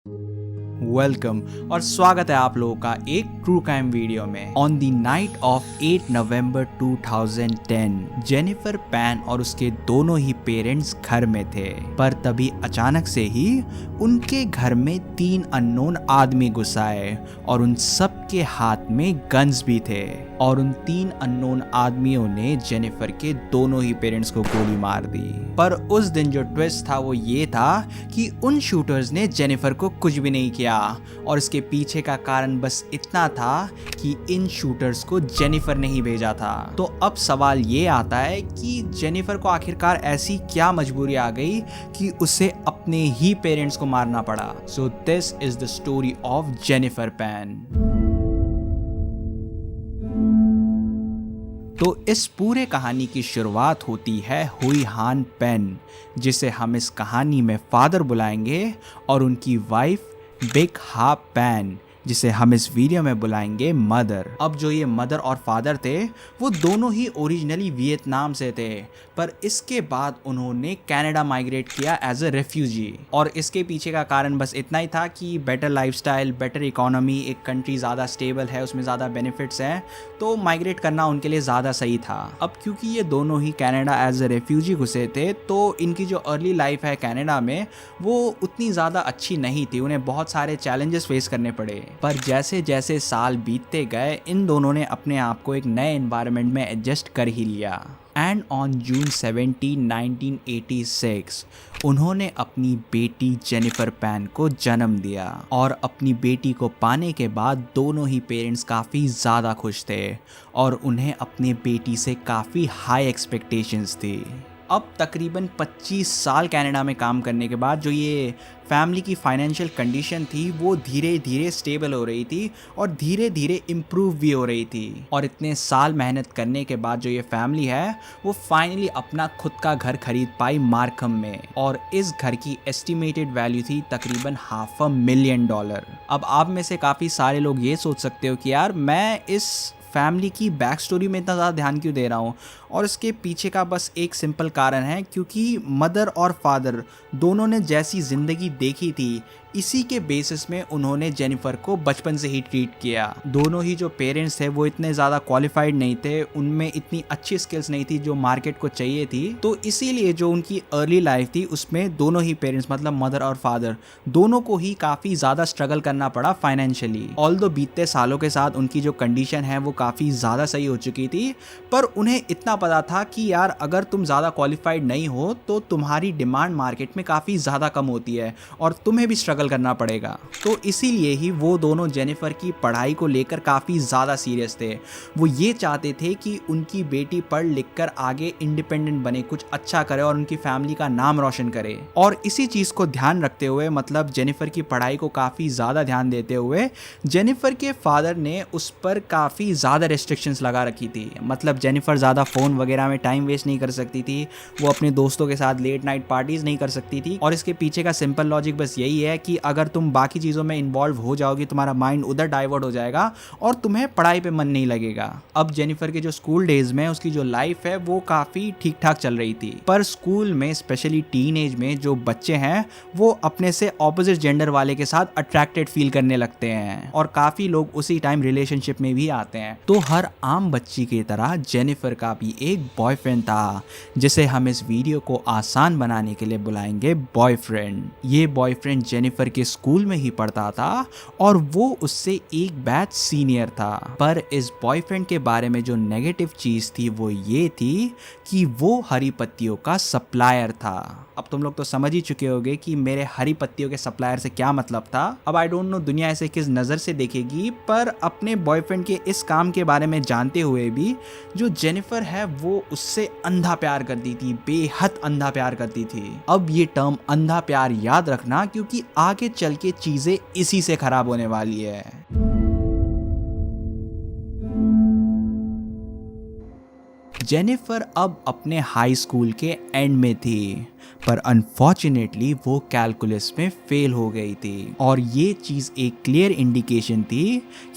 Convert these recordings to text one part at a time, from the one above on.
Welcome और स्वागत है आप लोगों का एक ट्रू क्राइम वीडियो में। On the night of 8 November 2010 Jennifer pan और उसके दोनों ही पेरेंट्स घर में थे, पर तभी अचानक से ही उनके घर में 3 अननोन आदमी घुस आए और उन सब के हाथ में गन्स भी थे और उन 3 अननोन आदमियों ने जेनिफर के दोनों ही पेरेंट्स को गोली मार दी। पर उस दिन जो ट्विस्ट था वो ये था कि उन शूटर्स ने जेनिफर को कुछ भी नहीं किया और इसके पीछे का कारण बस इतना था कि इन शूटर्स को जेनिफर ने ही भेजा था। तो अब सवाल ये आता है कि जेनिफर को आखिरकार ऐसी क्या मजबूरी आ गई कि उसे अपने ही पेरेंट्स को मारना पड़ा। So this is the story of Jennifer pan. तो इस पूरे कहानी की शुरुआत होती है हुई हान पेन, जिसे हम इस कहानी में फादर बुलाएंगे, और उनकी वाइफ बिग हा पैन, जिसे हम इस वीडियो में बुलाएंगे मदर। अब जो ये मदर और फादर थे वो दोनों ही ओरिजिनली वियतनाम से थे, पर इसके बाद उन्होंने कनाडा माइग्रेट किया एज अ रेफ्यूजी। और इसके पीछे का कारण बस इतना ही था कि बेटर लाइफस्टाइल, बेटर इकोनॉमी, एक कंट्री ज़्यादा स्टेबल है, उसमें ज़्यादा बेनिफिट्स हैं, तो माइग्रेट करना उनके लिए ज़्यादा सही था। अब क्योंकि ये दोनों ही कनाडा एज अ रेफ्यूजी घुसे थे, तो इनकी जो अर्ली लाइफ है कनाडा में वो उतनी ज़्यादा अच्छी नहीं थी, उन्हें बहुत सारे चैलेंजेस फेस करने पड़े। पर जैसे जैसे साल बीतते गए इन दोनों ने अपने आप को एक नए एनवायरनमेंट में एडजस्ट कर ही लिया। एंड ऑन जून 17, 1986 उन्होंने अपनी बेटी जेनिफर पैन को जन्म दिया। और अपनी बेटी को पाने के बाद दोनों ही पेरेंट्स काफ़ी ज़्यादा खुश थे और उन्हें अपने बेटी से काफ़ी हाई एक्सपेक्टेशंस थी। अब तकरीबन 25 साल कनाडा में काम करने के बाद जो ये फैमिली की फाइनेंशियल कंडीशन थी वो धीरे धीरे स्टेबल हो रही थी और धीरे धीरे इम्प्रूव भी हो रही थी। और इतने साल मेहनत करने के बाद जो ये फैमिली है वो फाइनली अपना खुद का घर खरीद पाई मार्कम में, और इस घर की एस्टिमेटेड वैल्यू थी तकरीबन $500,000। अब आप में से काफ़ी सारे लोग ये सोच सकते हो कि यार मैं इस फैमिली की बैक स्टोरी में इतना ज़्यादा ध्यान क्यों दे रहा हूँ, और इसके पीछे का बस एक सिंपल कारण है क्योंकि मदर और फादर दोनों ने जैसी ज़िंदगी देखी थी इसी के बेसिस में उन्होंने जेनिफर को बचपन से ही ट्रीट किया। दोनों ही जो पेरेंट्स थे वो इतने ज़्यादा क्वालिफाइड नहीं थे, उनमें इतनी अच्छी स्किल्स नहीं थी जो मार्केट को चाहिए थी, तो इसीलिए जो उनकी अर्ली लाइफ थी उसमें दोनों ही पेरेंट्स मतलब मदर और फादर दोनों को ही काफ़ी ज़्यादा स्ट्रगल करना पड़ा फाइनेंशियली। ऑल्दो बीतते सालों के साथ उनकी जो कंडीशन है वो काफ़ी ज़्यादा सही हो चुकी थी, पर उन्हें इतना पता था कि यार अगर तुम ज़्यादा क्वालिफाइड नहीं हो तो तुम्हारी डिमांड मार्केट में काफ़ी ज़्यादा कम होती है और तुम्हें भी स्ट्रगल करना पड़ेगा। तो इसीलिए ही वो दोनों जेनिफर की पढ़ाई को लेकर काफ़ी ज़्यादा सीरियस थे। वो ये चाहते थे कि उनकी बेटी पढ़ लिख कर आगे इंडिपेंडेंट बने, कुछ अच्छा करे और उनकी फैमिली का नाम रोशन करे। और इसी चीज़ को ध्यान रखते हुए मतलब जेनिफर की पढ़ाई को काफ़ी ज़्यादा ध्यान देते हुए जेनिफर के फादर ने उस पर काफ़ी ज़्यादा रेस्ट्रिक्शंस लगा रखी थी। मतलब जेनिफर ज़्यादा फ़ोन वगैरह में टाइम वेस्ट नहीं कर सकती थी, वो अपने दोस्तों के साथ लेट नाइट पार्टीज़ नहीं कर सकती थी। और इसके पीछे का सिंपल लॉजिक बस यही है कि अगर तुम बाकी चीज़ों में इन्वॉल्व हो जाओगी तुम्हारा माइंड उधर डाइवर्ट हो जाएगा और तुम्हें पढ़ाई पे मन नहीं लगेगा। अब जेनिफर के जो स्कूल डेज में उसकी जो लाइफ है वो काफ़ी ठीक ठाक चल रही थी, पर स्कूल में स्पेशली टीन एज में जो बच्चे हैं वो अपने से ऑपोजिट जेंडर वाले के साथ अट्रैक्टेड फील करने लगते हैं और काफ़ी लोग उसी टाइम रिलेशनशिप में भी आते हैं। तो हर आम बच्ची की तरह जेनिफर का भी एक बॉयफ्रेंड था, जिसे हम इस वीडियो को आसान बनाने के लिए बुलाएंगे बॉयफ्रेंड। ये बॉयफ्रेंड जेनिफर के स्कूल में ही पढ़ता था और वो उससे एक बैच सीनियर था। पर इस बॉयफ्रेंड के बारे में जो नेगेटिव चीज़ थी वो ये थी कि वो हरी पत्तियों का सप्लायर था। अब तुम लोग तो समझ ही चुके होगे कि मेरे हरी पत्तियों के सप्लायर से क्या मतलब था। अब आई डोंट नो दुनिया ऐसे किस नज़र से देखेगी, पर अपने बॉयफ्रेंड के इस काम के बारे में जानते हुए भी जो जेनिफर है वो उससे अंधा प्यार करती थी, बेहद अंधा प्यार करती थी। अब ये टर्म अंधा प्यार याद रखना क्योंकि आगे चल के चीज़ें इसी से खराब होने वाली है। जेनिफर अब अपने हाई स्कूल के एंड में थी पर अनफॉर्चुनेटली वो कैलकुलस में फेल हो गई थी और ये चीज़ एक क्लियर इंडिकेशन थी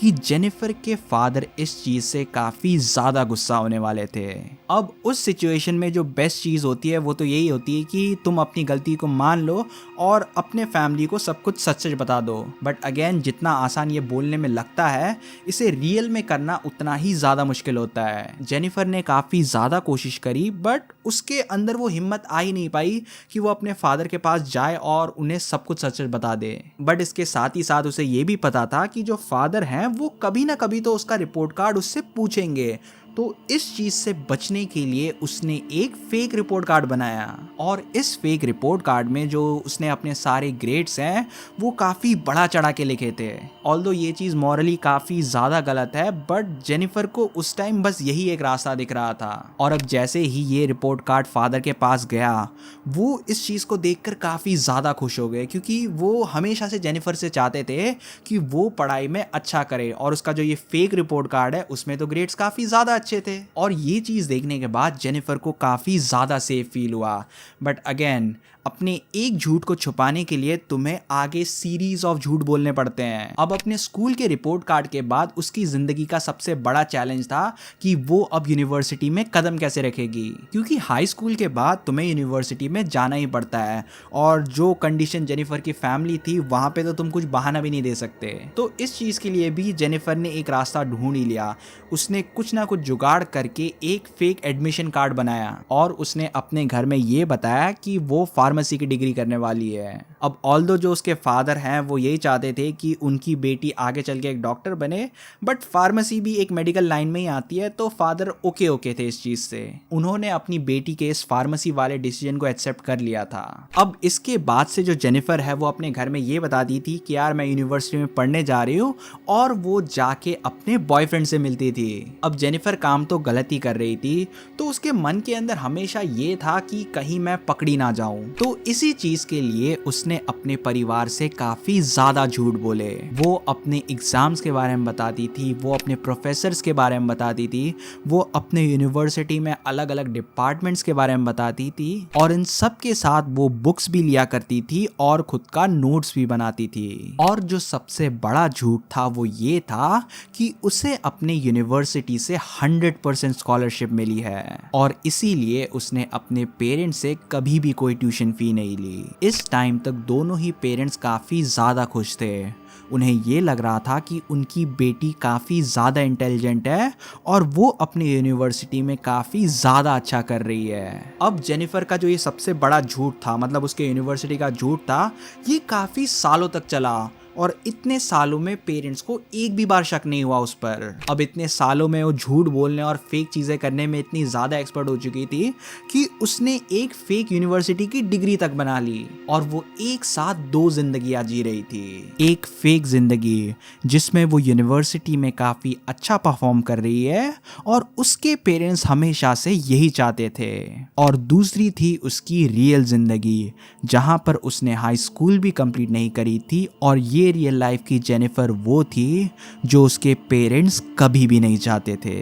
कि जेनिफर के फादर इस चीज़ से काफ़ी ज़्यादा गुस्सा होने वाले थे। अब उस सिचुएशन में जो बेस्ट चीज़ होती है वो तो यही होती है कि तुम अपनी गलती को मान लो और अपने फैमिली को सब कुछ सच सच बता दो। बट अगेन, जितना आसान ये बोलने में लगता है, इसे रियल में करना उतना ही ज़्यादा मुश्किल होता है। जेनिफर ने काफ़ी ज़्यादा कोशिश करी बट उसके अंदर वो हिम्मत आ ही नहीं पाई कि वो अपने फादर के पास जाए और उन्हें सब कुछ सच सच बता दे। बट इसके साथ ही साथ उसे ये भी पता था कि जो फादर हैं वो कभी ना कभी तो उसका रिपोर्ट कार्ड उससे पूछेंगे। तो इस चीज़ से बचने के लिए उसने एक फेक रिपोर्ट कार्ड बनाया और इस फेक रिपोर्ट कार्ड में जो उसने अपने सारे ग्रेड्स हैं वो काफ़ी बड़ा चढ़ा के लिखे थे। ऑल्दो ये चीज़ मॉरली काफ़ी ज़्यादा गलत है, बट जेनिफर को उस टाइम बस यही एक रास्ता दिख रहा था। और अब जैसे ही ये रिपोर्ट कार्ड फादर के पास गया, वो इस चीज़ को देखकर काफ़ी ज़्यादा खुश हो गए, क्योंकि वो हमेशा से जेनिफर से चाहते थे कि वो पढ़ाई में अच्छा करे और उसका जो ये फेक रिपोर्ट कार्ड है उसमें तो ग्रेड्स काफ़ी ज़्यादा अच्छे थे। और ये चीज़ देखने के बाद जेनिफर को काफ़ी ज़्यादा सेफ फील हुआ। बट अगेन, अपने एक झूठ को छुपाने के लिए तुम्हें आगे सीरीज ऑफ झूठ बोलने पड़ते हैं। अब अपने स्कूल के रिपोर्ट कार्ड के बाद उसकी ज़िंदगी का सबसे बड़ा चैलेंज था कि वो अब यूनिवर्सिटी में कदम कैसे रखेगी, क्योंकि हाई स्कूल के बाद तुम्हें यूनिवर्सिटी में जाना ही पड़ता है और जो कंडीशन जेनिफर की फैमिली थी वहाँ पे तो तुम कुछ बहाना भी नहीं दे सकते। तो इस चीज़ के लिए भी जेनिफर ने एक रास्ता ढूंढ ही लिया। उसने कुछ ना कुछ जुगाड़ करके एक फेक एडमिशन कार्ड बनाया और उसने अपने घर में ये बताया कि वो फार्मेसी की डिग्री करने वाली है। अब ऑल्दो जो उसके फादर हैं वो यही चाहते थे कि उनकी बेटी आगे चल के एक डॉक्टर बने, बट फार्मेसी भी एक मेडिकल लाइन में ही आती है, तो फादर ओके थे इस चीज़ से। उन्होंने अपनी बेटी के इस फार्मेसी वाले डिसीजन को एक्सेप्ट कर लिया था। अब इसके बाद से जो जेनिफर है वो अपने घर में ये बता दी थी कि यार मैं यूनिवर्सिटी में पढ़ने जा रही हूँ, और वो जाके अपने बॉयफ्रेंड से मिलती थी। अब जेनिफर काम तो गलत ही कर रही थी, तो उसके मन के अंदर हमेशा ये था कि कहीं मैं पकड़ी ना जाऊं। तो इसी चीज के लिए उसने अपने परिवार से काफी ज्यादा झूठ बोले। वो अपने एग्जाम्स के बारे में बताती थी, वो अपने प्रोफेसर्स के बारे में बताती थी, वो अपने यूनिवर्सिटी में अलग अलग डिपार्टमेंट्स के बारे में बताती थी, और इन सब के साथ वो बुक्स भी लिया करती थी और खुद का नोट्स भी बनाती थी। और जो सबसे बड़ा झूठ था वो ये था कि उसे अपने यूनिवर्सिटी से 100% स्कॉलरशिप मिली है और इसीलिए उसने अपने पेरेंट्स से कभी भी कोई ट्यूशन फी नहीं ली। इस टाइम तक दोनों ही पेरेंट्स काफ़ी ज़्यादा खुश थे। उन्हें ये लग रहा था कि उनकी बेटी काफ़ी ज़्यादा इंटेलिजेंट है और वो अपनी यूनिवर्सिटी में काफ़ी ज़्यादा अच्छा कर रही है। अब जेनिफर का जो ये सबसे बड़ा झूठ था, मतलब उसके यूनिवर्सिटी का झूठ था, ये काफ़ी सालों तक चला और इतने सालों में पेरेंट्स को एक भी बार शक नहीं हुआ उस पर। अब इतने सालों में वो झूठ बोलने और फेक चीज़ें करने में इतनी ज़्यादा एक्सपर्ट हो चुकी थी कि उसने एक फेक यूनिवर्सिटी की डिग्री तक बना ली और वो एक साथ 2 जिंदगियां जी रही थी। एक फेक जिंदगी जिसमें वो यूनिवर्सिटी में काफ़ी अच्छा परफॉर्म कर रही है और उसके पेरेंट्स हमेशा से यही चाहते थे, और दूसरी थी उसकी रियल जिंदगी जहाँ पर उसने हाई स्कूल भी कंप्लीट नहीं करी थी, और ये रियल लाइफ की जेनिफर वो थी जो उसके पेरेंट्स कभी भी नहीं चाहते थे।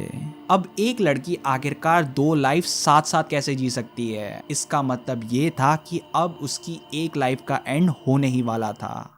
अब एक लड़की आखिरकार 2 लाइफ साथ साथ कैसे जी सकती है? इसका मतलब ये था कि अब उसकी एक लाइफ का एंड होने ही वाला था।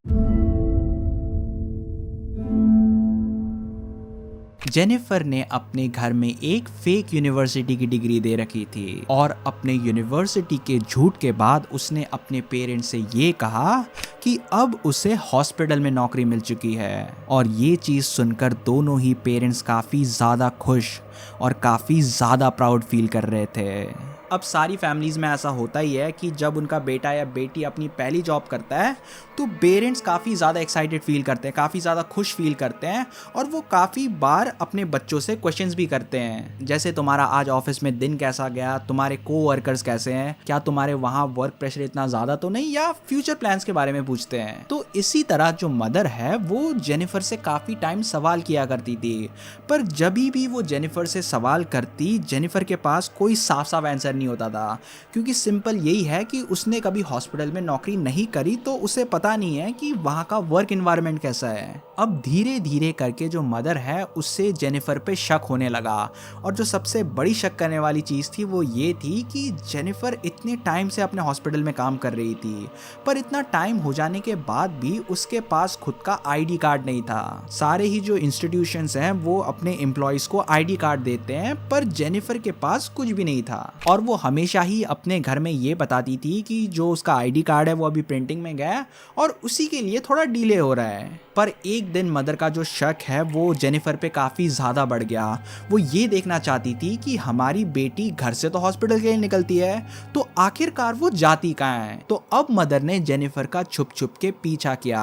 जेनिफर ने अपने घर में एक फेक यूनिवर्सिटी की डिग्री दे रखी थी और अपने यूनिवर्सिटी के झूठ के बाद उसने अपने पेरेंट्स से ये कहा कि अब उसे हॉस्पिटल में नौकरी मिल चुकी है, और ये चीज़ सुनकर दोनों ही पेरेंट्स काफ़ी ज़्यादा खुश और काफ़ी ज़्यादा प्राउड फील कर रहे थे। अब सारी फैमिलीज़ में ऐसा होता ही है कि जब उनका बेटा या बेटी अपनी पहली जॉब करता है तो पेरेंट्स काफ़ी ज़्यादा एक्साइटेड फील करते हैं, काफ़ी ज़्यादा खुश फील करते हैं, और वो काफ़ी बार अपने बच्चों से क्वेश्चंस भी करते हैं, जैसे तुम्हारा आज ऑफिस में दिन कैसा गया, तुम्हारे कोवर्कर्स कैसे हैं, क्या तुम्हारे वहाँ वर्क प्रेशर इतना ज़्यादा तो नहीं, या फ्यूचर प्लान्स के बारे में पूछते हैं। तो इसी तरह जो मदर है वो जेनिफर से काफ़ी टाइम सवाल किया करती थी, पर जब भी वो जेनिफर से सवाल करती, जेनिफर के पास कोई साफ साफ आंसर करनी होता था, क्योंकि सिंपल यही है कि उसने कभी हॉस्पिटल में नौकरी नहीं करी तो उसे पता नहीं है कि वहाँ का वर्क इन्वायरमेंट कैसा है। अब धीरे धीरे करके जो मदर है उससे जेनिफर पे शक होने लगा, और जो सबसे बड़ी शक करने वाली चीज़ थी वो ये थी कि जेनिफर इतने टाइम से अपने हॉस्पिटल में काम कर रही थी, पर इतना टाइम हो जाने के बाद भी उसके पास खुद का आईडी कार्ड नहीं था। सारे ही जो इंस्टीट्यूशंस हैं वो अपने एम्प्लॉयज़ को आईडी कार्ड देते हैं, पर जेनिफर के पास कुछ भी नहीं था, और वो हमेशा ही अपने घर में ये बताती थी कि जो उसका आईडी कार्ड है वो अभी प्रिंटिंग में गया है और उसी के लिए थोड़ा डिले हो रहा है। पर एक दिन मदर का जो शक है वो जेनिफर पे काफ़ी ज़्यादा बढ़ गया। वो ये देखना चाहती थी कि हमारी बेटी घर से तो हॉस्पिटल के लिए निकलती है, तो आखिरकार वो जाती कहाँ है। तो अब मदर ने जेनिफर का छुप छुप के पीछा किया,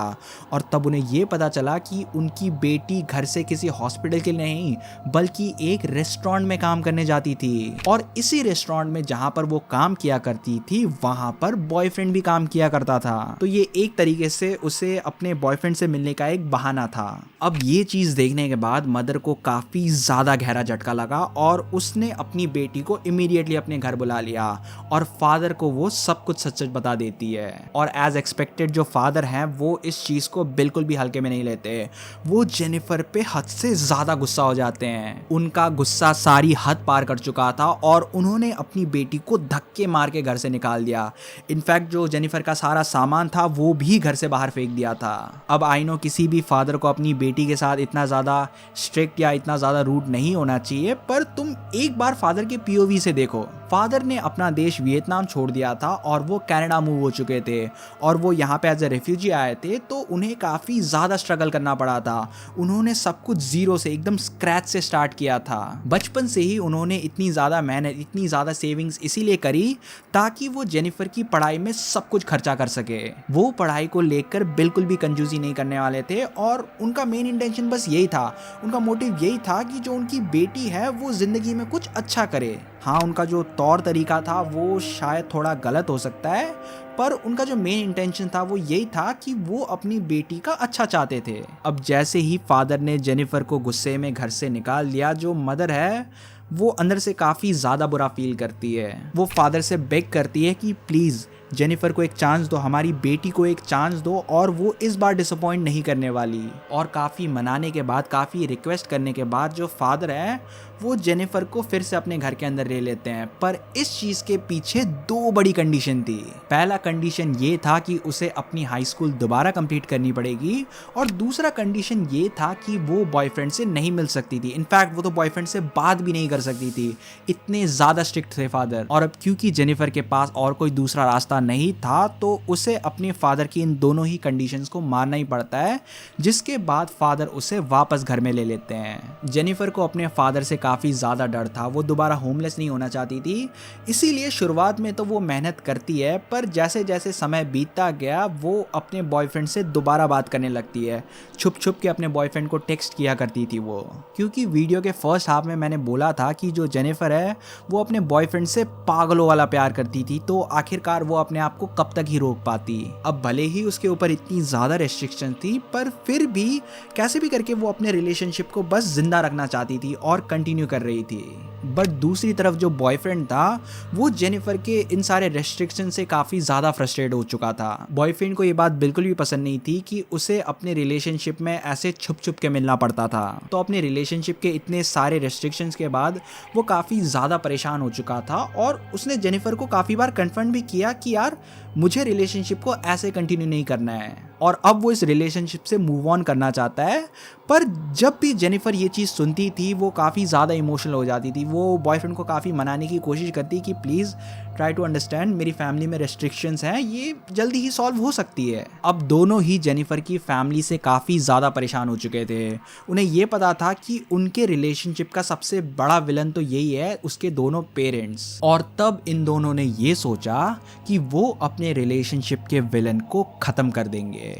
और तब उन्हें ये पता चला कि उनकी बेटी घर से किसी हॉस्पिटल के लिए नहीं बल्कि एक रेस्टोरेंट में काम करने जाती थी, और इसी रेस्टोरेंट में जहाँ पर वो काम किया करती थी वहाँ पर बॉयफ्रेंड भी काम किया करता था। तो ये एक तरीके से उसे अपने बॉयफ्रेंड से मिलने का एक बहाना था। अब ये चीज देखने के बाद मदर को काफी ज्यादा गहरा झटका लगा, और उसने अपनी बेटी को इमीडिएटली अपने घर बुला लिया और फादर को वो सब कुछ सच सच बता देती है। और एज एक्सपेक्टेड जो फादर हैं वो इस चीज को बिल्कुल भी हल्के में नहीं लेते। वो जेनिफर पे हद से ज्यादा गुस्सा हो जाते हैं। उनका गुस्सा सारी हद पार कर चुका था और उन्होंने अपनी बेटी को धक्के मार के घर से निकाल दिया। इनफैक्ट जो जेनिफर का सारा सामान था वो भी घर से बाहर फेंक दिया था। अब आई नो किसी भी फादर को अपनी बेटी के साथ इतना ज़्यादा स्ट्रिक्ट या इतना ज़्यादा रूड नहीं होना चाहिए, पर तुम एक बार फादर के पीओवी से देखो। फादर ने अपना देश वियतनाम छोड़ दिया था और वो कनाडा मूव हो चुके थे, और वो यहाँ पे एज ए रेफ्यूजी आए थे, तो उन्हें काफ़ी ज़्यादा स्ट्रगल करना पड़ा था। उन्होंने सब कुछ जीरो से एकदम स्क्रैच से स्टार्ट किया था। बचपन से ही उन्होंने इतनी ज़्यादा मेहनत, इतनी ज़्यादा सेविंग्स इसीलिए करी ताकि वो जेनिफर की पढ़ाई में सब कुछ खर्चा कर सके। वो पढ़ाई को लेकर बिल्कुल भी कंजूसी नहीं करने वाले थे, और उनका मेन इंटेंशन बस यही था, उनका मोटिव यही था कि जो उनकी बेटी है वो ज़िंदगी में कुछ अच्छा करे। हाँ, उनका जो तौर तरीका था वो शायद थोड़ा गलत हो सकता है, पर उनका जो मेन इंटेंशन था वो यही था कि वो अपनी बेटी का अच्छा चाहते थे। अब जैसे ही फादर ने जेनिफर को गुस्से में घर से निकाल दिया, जो मदर है वो अंदर से काफ़ी ज़्यादा बुरा फील करती है। वो फादर से बेग करती है कि प्लीज़ जेनिफर को एक चांस दो, हमारी बेटी को एक चांस दो, और वो इस बार डिसअपॉइंट नहीं करने वाली। और काफ़ी मनाने के बाद, काफ़ी रिक्वेस्ट करने के बाद जो फादर है वो जेनिफर को फिर से अपने घर के अंदर ले लेते हैं। पर इस चीज़ के पीछे दो बड़ी कंडीशन थी। पहला कंडीशन ये था कि उसे अपनी हाई स्कूल दोबारा कंप्लीट करनी पड़ेगी, और दूसरा कंडीशन ये था कि वो बॉयफ्रेंड से नहीं मिल सकती थी। इनफैक्ट वो तो बॉयफ्रेंड से बात भी नहीं कर सकती थी, इतने ज़्यादा स्ट्रिक्ट थे फादर। और अब क्योंकि जेनिफर के पास और कोई दूसरा रास्ता नहीं था, तो उसे अपने फादर की इन दोनों ही कंडीशंस को मानना ही पड़ता है, जिसके बाद फादर उसे वापस घर में ले लेते हैं। जेनिफर को अपने फादर से काफ़ी ज़्यादा डर था, वो दोबारा होमलेस नहीं होना चाहती थी, इसीलिए शुरुआत में तो वो मेहनत करती है, पर जैसे जैसे समय बीतता गया वो अपने बॉयफ्रेंड से दोबारा बात करने लगती है। छुप छुप के अपने बॉयफ्रेंड को टेक्स्ट किया करती थी वो, क्योंकि वीडियो के फर्स्ट हाफ में मैंने बोला था कि जो जेनिफर है वो अपने बॉयफ्रेंड से पागलों वाला प्यार करती थी, तो आखिरकार वो अपने आप को कब तक ही रोक पाती। अब भले ही उसके ऊपर इतनी ज़्यादा रेस्ट्रिक्शन थी, पर फिर भी कैसे भी करके वो अपने रिलेशनशिप को बस जिंदा रखना चाहती थी और कंटिन्यू कर रही थी। बट दूसरी तरफ जो बॉयफ्रेंड था वो जेनिफर के इन सारे रेस्ट्रिक्शन से काफ़ी ज़्यादा फ्रस्ट्रेट हो चुका था। बॉयफ्रेंड को ये बात बिल्कुल भी पसंद नहीं थी कि उसे अपने रिलेशनशिप में ऐसे छुप छुप के मिलना पड़ता था। तो अपने रिलेशनशिप के इतने सारे रेस्ट्रिक्शंस के बाद वो काफ़ी ज़्यादा परेशान हो चुका था, और उसने जेनिफर को काफ़ी बार कन्फर्म भी किया कि यार मुझे रिलेशनशिप को ऐसे कंटिन्यू नहीं करना है, और अब वो इस रिलेशनशिप से मूव ऑन करना चाहता है। पर जब भी जेनिफर ये चीज़ सुनती थी वो काफ़ी ज़्यादा इमोशनल हो जाती थी। वो बॉयफ्रेंड को काफ़ी मनाने की कोशिश करती कि प्लीज़ ट्राई टू अंडरस्टैंड, मेरी फैमिली में रेस्ट्रिक्शंस हैं, ये जल्दी ही सॉल्व हो सकती है। अब दोनों ही जेनिफर की फैमिली से काफ़ी ज़्यादा परेशान हो चुके थे। उन्हें ये पता था कि उनके रिलेशनशिप का सबसे बड़ा विलन तो यही है, उसके दोनों पेरेंट्स। और तब इन दोनों ने ये सोचा कि वो अपने रिलेशनशिप के विलन को ख़त्म कर देंगे।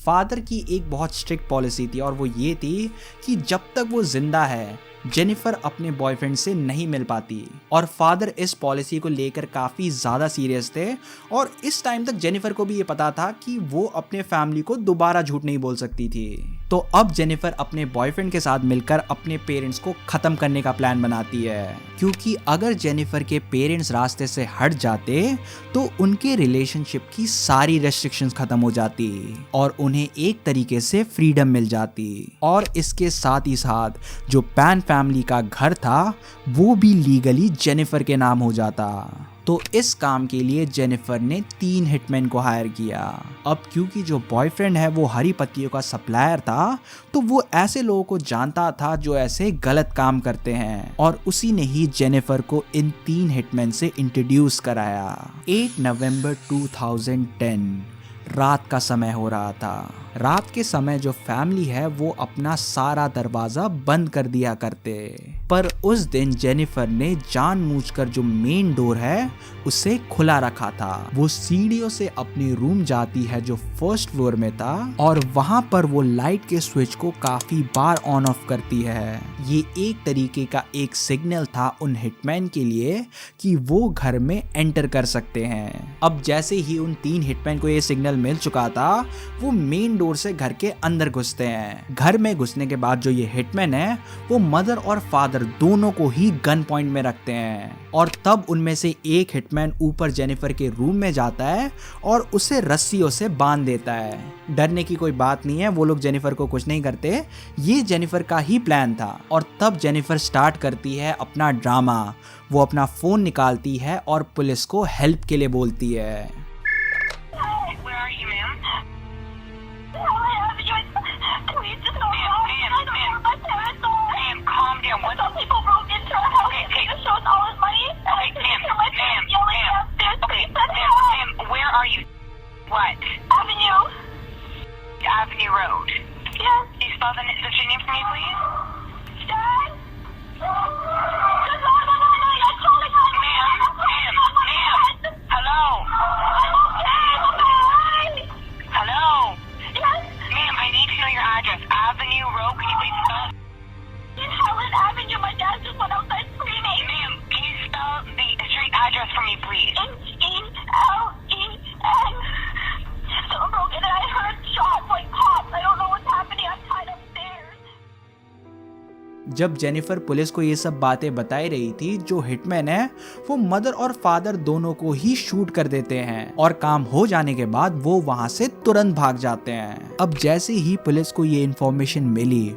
फादर की एक बहुत स्ट्रिक्ट पॉलिसी थी, और वो ये थी कि जब तक वो जिंदा है जेनिफर अपने बॉयफ्रेंड से नहीं मिल पाती। और फादर इस पॉलिसी को लेकर काफ़ी ज़्यादा सीरियस थे, और इस टाइम तक जेनिफर को भी ये पता था कि वो अपने फैमिली को दोबारा झूठ नहीं बोल सकती थी। तो अब जेनिफर अपने बॉयफ्रेंड के साथ मिलकर अपने पेरेंट्स को खत्म करने का प्लान बनाती है, क्योंकि अगर जेनिफर के पेरेंट्स रास्ते से हट जाते तो उनके रिलेशनशिप की सारी रेस्ट्रिक्शंस खत्म हो जाती और उन्हें एक तरीके से फ्रीडम मिल जाती। और इसके साथ ही साथ जो पैन फैमिली का घर था वो भी लीगली जेनिफर के नाम हो जाता। तो इस काम के लिए जेनिफर ने 3 हिटमैन को हायर किया। अब क्योंकि जो बॉयफ्रेंड है वो हरी पत्तियों का सप्लायर था, तो वो ऐसे लोगों को जानता था जो ऐसे गलत काम करते हैं, और उसी ने ही जेनिफर को इन 3 हिटमैन से इंट्रोड्यूस कराया। 8 नवंबर 2010 रात का समय हो रहा था। रात के समय जो फैमिली है वो अपना सारा दरवाजा बंद कर दिया करते, पर उस दिन जेनिफर ने जानबूझकर जो मेन डोर है उसे खुला रखा था। वो सीढ़ियों से अपने रूम जाती है जो फर्स्ट फ्लोर में था, और वहां पर वो लाइट के स्विच को काफी बार ऑन ऑफ करती है। ये एक तरीके का एक सिग्नल था उन हिटमैन के लिए कि वो घर में एंटर कर सकते हैं। अब जैसे ही उन 3 हिटमैन को ये सिग्नल मिल चुका था, वो मेन डोर से घर के अंदर घुसते हैं। घर में घुसने के बाद जो ये हिटमैन है वो मदर और फादर दोनों को ही गन पॉइंट में रखते हैं, और तब उनमें से एक हिटमैन ऊपर जेनिफर के रूम में जाता है और उसे रस्सियों से बांध देता है। डरने की कोई बात नहीं है, वो लोग जेनिफर को कुछ नहीं करते, ये जेनिफर का ही प्लान था। और तब जेनिफर स्टार्ट करती है अपना ड्रामा। वो अपना फोन निकालती है और पुलिस को हेल्प के लिए बोलती है। What? Avenue Road. Yes. Can you spell the name for me, please? Dad? No. You're calling us. Ma'am. Hello. Hello. Yes. Ma'am, I need to know your address. Avenue Road. Can you please spell it? In Helen Avenue. My dad just went outside screaming. Ma'am, can you spell the street address for me, please? H-E-L-E-N. Someone broke in and I heard shots like pops. I don't know what's happening. I'm tied upstairs. जब Jennifer police को ये सब बातें बताई रही थी, जो hitman है वो मदर और फादर दोनों को ही शूट कर देते हैं, और काम हो जाने के बाद वो वहां से तुरंत भाग जाते हैं। अब जैसे ही पुलिस को ये इन्फॉर्मेशन मिली,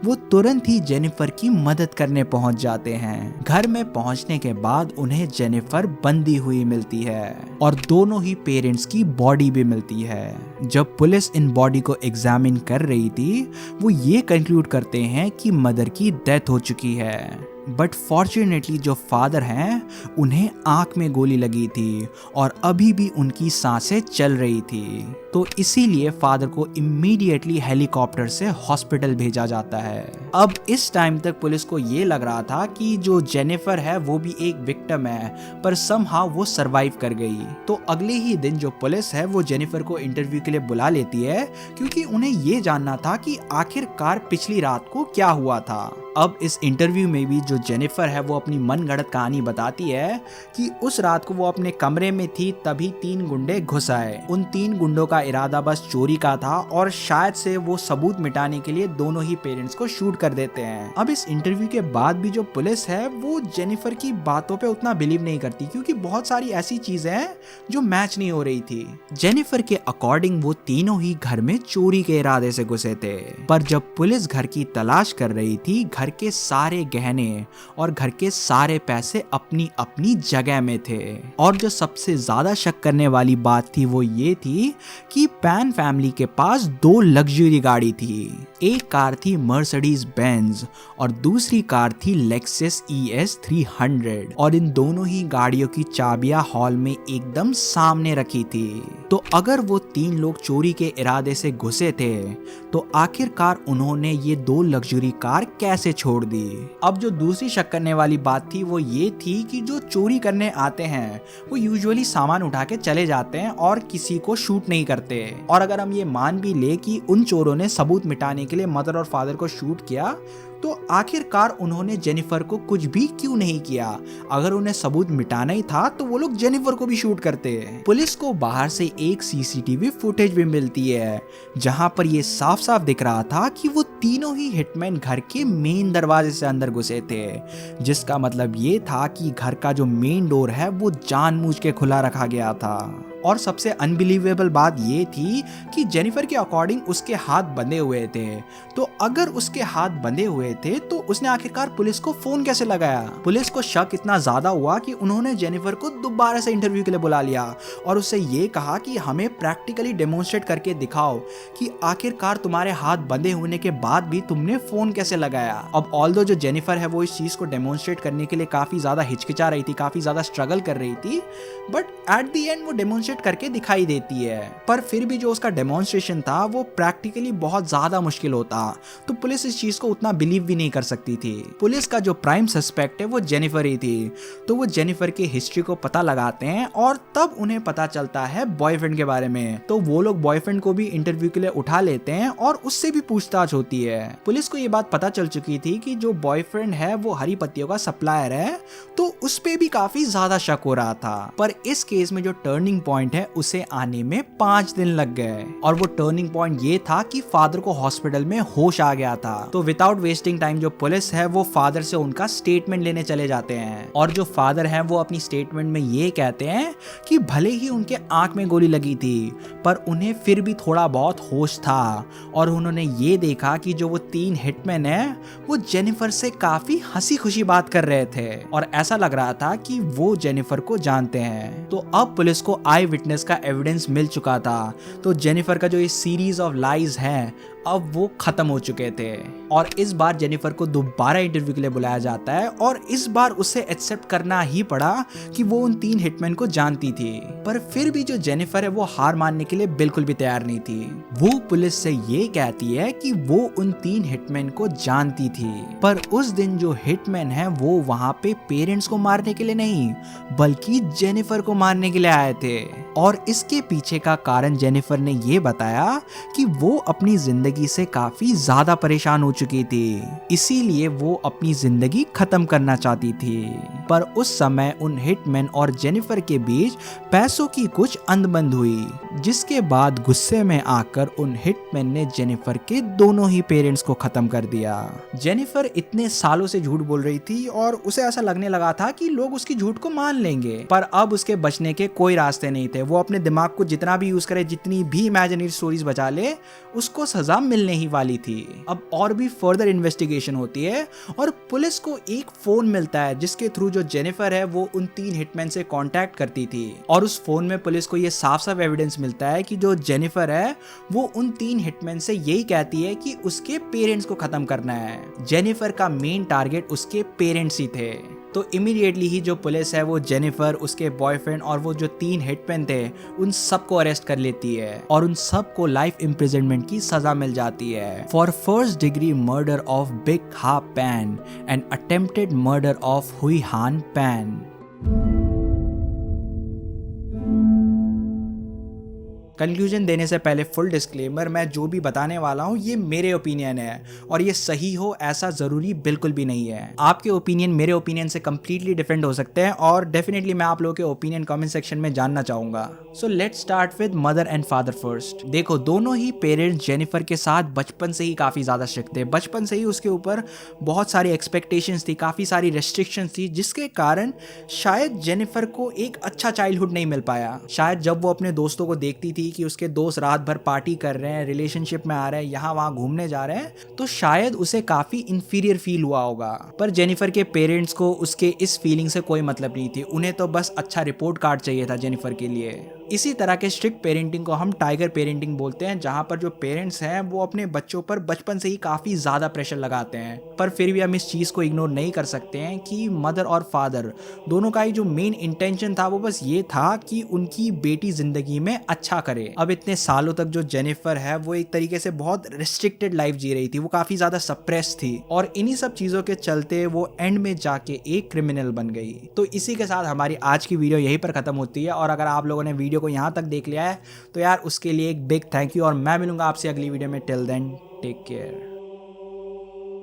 वो तुरंत ही जेनिफर की मदद करने पहुंच जाते हैं। घर में पहुंचने के बाद उन्हें जेनिफर बंदी हुई मिलती है, और दोनों ही पेरेंट्स की बॉडी भी मिलती है। जब पुलिस इन बॉडी को एग्जामिन कर रही थी, वो ये कंक्लूड करते हैं कि मदर की डेथ हो चुकी है। बट फॉर्चुनेटली जो फादर हैं उन्हें आंख में गोली लगी थी और अभी भी उनकी सांसें चल रही थी, तो इसीलिए फादर को इमीडिएटली हेलीकॉप्टर से हॉस्पिटल भेजा जाता है। अब इस टाइम तक पुलिस को ये लग रहा था कि जो जेनिफर है वो भी एक विक्टिम है, पर समहाउ वो सरवाइव कर गई। तो अगले ही दिन जो पुलिस है वो जेनिफर को इंटरव्यू के लिए बुला लेती है, क्योंकि उन्हें ये जानना था कि आखिरकार पिछली रात को क्या हुआ था। अब इस इंटरव्यू में भी जो जेनिफर है वो अपनी मनगढ़ंत कहानी बताती है कि उस रात को वो अपने कमरे में थी, तभी 3 गुंडे घुस आए। उन 3 गुंडों का इरादा बस चोरी का था, और शायद से वो सबूत मिटाने के लिए दोनों ही पेरेंट्स को शूट कर देते हैं। अब इस इंटरव्यू के बाद भी जो पुलिस है वो जेनिफर की बातों पे उतना बिलीव नहीं करती, क्योंकि बहुत सारी ऐसी चीजें हैं जो मैच नहीं हो रही थी। जेनिफर के अकॉर्डिंग वो तीनों ही घर में चोरी के इरादे से घुसे थे, पर जब पुलिस घर की तलाश कर रही थी, घर के सारे गहने और घर के सारे पैसे अपनी अपनी जगह में थे। और जो सबसे ज्यादा शक करने वाली बात थी वो ये थी कि पैन फैमिली के पास 2 लग्जरी गाड़ी थी। एक कार थी मर्सिडीज बेंज और दूसरी कार थी लेक्सस ES 300, और इन दोनों ही गाड़ियों की चाबियां हॉल में एकदम सामने रखी थी। तो अगर वो 3 लोग चोरी के इरादे से घुसे थे, तो आखिरकार उन्होंने ये 2 लग्जरी कार कैसे छोड़ दी। अब जो दूसरी शक करने वाली बात थी वो ये थी कि जो चोरी करने आते हैं वो यूजुअली सामान उठा के चले जाते हैं और किसी को शूट नहीं करते। और अगर हम ये मान भी ले कि उन चोरों ने सबूत मिटाने के लिए मदर और फादर को शूट किया, तो आखिरकार उन्होंने जेनिफर को कुछ भी क्यों नहीं किया? अगर उन्हें सबूत मिटाना ही था तो वो लोग जेनिफर को भी शूट करते। पुलिस को बाहर से एक सीसीटीवी फुटेज भी मिलती है जहां पर ये साफ साफ दिख रहा था कि वो तीनों ही हिटमैन घर के मेन दरवाजे से अंदर घुसे थे, जिसका मतलब ये था कि घर का जो मेन डोर है वो जानबूझ के खुला रखा गया था। और सबसे अनबिलीवेबल बात ये थी कि जेनिफर के अकॉर्डिंग उसके हाथ बंधे हुए थे, तो अगर उसके हाथ बंधे हुए थे तो उसने आखिरकार पुलिस को फोन कैसे लगाया? पुलिस को शक इतना ज्यादा हुआ कि उन्होंने जेनिफर को दोबारा से इंटरव्यू के लिए बुला लिया और उससे ये कहा कि हमें प्रैक्टिकली डेमोन्स्ट्रेट करके दिखाओ कि आखिरकार तुम्हारे हाथ बंधे होने के बाद भी तुमने फोन कैसे लगाया। अब ऑल्दो जो जेनिफर है वो इस चीज को डेमोन्स्ट्रेट करने के लिए काफी ज्यादा हिचकिचा रही थी, काफी ज्यादा स्ट्रगल कर रही थी, बट एट द एंड वो डेमोन्स्ट्रेट करके दिखाई देती है। पर फिर भी जो उसका डेमोन्स्ट्रेशन था वो प्रैक्टिकली बहुत ज्यादा मुश्किल होता, तो पुलिस इस चीज को उतना बिलीव भी नहीं कर सकती थी। पुलिस का जो प्राइम सस्पेक्ट है वो जेनिफर ही थी, तो वो जेनिफर की हिस्ट्री को पता लगाते हैं और तब उन्हें पता चलता है बॉयफ्रेंड के बारे में। तो वो लोग बॉयफ्रेंड को भी इंटरव्यू के लिए उठा लेते हैं और उससे भी पूछताछ होती है। पुलिस को ये बात पता चल चुकी थी कि जो बॉयफ्रेंड है वो हरी पत्तियों का सप्लायर है, तो उस पे भी काफी ज्यादा शक हो रहा था। पर इस केस में जो टर्निंग पॉइंट है उसे आने में 5 दिन लग गए, और वो टर्निंग पॉइंट ये था कि फादर को हॉस्पिटल में होश आ गया था। तो विदाउट वेस्टिंग टाइम जो पुलिस है वो फादर से उनका स्टेटमेंट लेने चले जाते हैं, और जो फादर है वो अपनी स्टेटमेंट में ये कहते हैं कि भले ही उनके आंख में गोली लगी थी पर उन्हें फिर भी थोड़ा बहुत होश था, और उन्होंने ये देखा कि जो वो 3 हिटमैन है वो जेनिफर से काफी हंसी खुशी बात कर रहे थे और ऐसा लग रहा था कि वो जेनिफर को जानते हैं। तो अब पुलिस को आई विटनेस का एविडेंस मिल चुका था, तो जेनिफर का जो ये सीरीज ऑफ लाइज है अब वो खत्म हो चुके थे, और इस बार जेनिफर को दोबारा इंटरव्यू के लिए बुलाया जाता है और इस बार उसे एक्सेप्ट करना ही पड़ा कि वो उन 3 हिटमैन को जानती थी। पर फिर भी जो जेनिफर है वो हार मानने के लिए बिल्कुल भी तैयार नहीं थी। वो पुलिस से ये कहती है कि वो उन 3 हिटमैन को जानती थी, पर उस दिन जो हिटमैन है वो वहां पे पेरेंट्स को मारने के लिए नहीं बल्कि जेनिफर को मारने के लिए आए थे, और इसके पीछे का कारण जेनिफर ने ये बताया कि वो अपनी जिंदगी से काफी ज्यादा परेशान हो चुकी थी, इसीलिए वो अपनी जिंदगी खत्म करना चाहती थी। पर उस समय उन हिटमैन और जेनिफर के बीच पैसों की कुछ अनबन हुई, जिसके बाद गुस्से में आकर उन हिटमैन ने जेनिफर के दोनों ही पेरेंट्स को खत्म कर दिया। जेनिफर इतने सालों से झूठ बोल रही थी और उसे ऐसा लगने लगा था कि लोग उसकी झूठ को मान लेंगे, पर अब उसके बचने के कोई रास्ते नहीं थे। वो अपने दिमाग को जितना भी यूज करे, जितनी भी इमेजिनरी स्टोरीज बचा ले, उसको सजा मिलने ही वाली थी। अब और भी फर्दर इन्वेस्टिगेशन होती है और पुलिस को एक फोन मिलता है जिसके थ्रू जो जेनिफर है वो उन 3 हिटमैन से कांटेक्ट करती थी, और उस फोन में पुलिस को ये साफ साफ एविडेंस मिलता है कि जो जेनिफर है वो उन 3 हिटमैन से यही कहती है कि उसके पेरेंट्स को खत्म करना है। जेनिफर का मेन टारगेट उसके पेरेंट्स ही थे। तो इमीडिएटली ही जो पुलिस है वो जेनिफर, उसके बॉयफ्रेंड और वो जो 3 हिटमैन थे उन सबको अरेस्ट कर लेती है, और उन सबको लाइफ इम्प्रिजनमेंट की सजा मिल जाती है for first degree murder of Bich Ha Pan and attempted murder of Huei Hann pan. Conclusion देने से पहले फुल डिस्क्लेमर, मैं जो भी बताने वाला हूँ ये मेरे ओपिनियन है और ये सही हो ऐसा ज़रूरी बिल्कुल भी नहीं है। आपके ओपिनियन मेरे ओपिनियन से कम्प्लीटली डिफरेंट हो सकते हैं और डेफिनेटली मैं आप लोगों के ओपिनियन कमेंट सेक्शन में जानना चाहूँगा। So let's start with mother and father first. देखो, दोनों ही पेरेंट्स जेनिफर के साथ बचपन से ही काफ़ी ज़्यादा स्ट्रिक्ट थे। बचपन से ही उसके ऊपर बहुत सारी एक्सपेक्टेशंस थी, काफ़ी सारी रेस्ट्रिक्शंस थी, जिसके कारण शायद जेनिफर को एक अच्छा चाइल्डहुड नहीं मिल पाया। शायद जब वो अपने दोस्तों को देखती थी कि उसके दोस्त रात भर पार्टी कर रहे हैं, रिलेशनशिप में आ रहे हैं, यहाँ वहाँ घूमने जा रहे हैं, तो शायद उसे काफ़ी इंफीरियर फील हुआ होगा। पर जेनिफर के पेरेंट्स को उसके इस फीलिंग से कोई मतलब नहीं थी, उन्हें तो बस अच्छा रिपोर्ट कार्ड चाहिए था जेनिफर के लिए। इसी तरह के स्ट्रिक्ट पेरेंटिंग को हम टाइगर पेरेंटिंग बोलते हैं, जहाँ पर जो पेरेंट्स हैं वो अपने बच्चों पर बचपन से ही काफ़ी ज़्यादा प्रेशर लगाते हैं। पर फिर भी हम इस चीज़ को इग्नोर नहीं कर सकते हैं कि मदर और फादर दोनों का ही जो मेन इंटेंशन था वो बस ये था कि उनकी बेटी ज़िंदगी में अच्छा करे। अब इतने सालों तक जो जेनिफर है वो एक तरीके से बहुत रिस्ट्रिक्टेड लाइफ जी रही थी, वो काफ़ी ज़्यादा सप्रेस थी, और इन्हीं सब चीज़ों के चलते वो एंड में जाके एक क्रिमिनल बन गई। तो इसी के साथ हमारी आज की वीडियो यहीं पर ख़त्म होती है, और अगर आप लोगों ने वीडियो को यहाँ तक देख लिया है तो यार उसके लिए एक बिग थैंक यू, और मैं मिलूंगा आपसे अगली वीडियो में। Till then take care.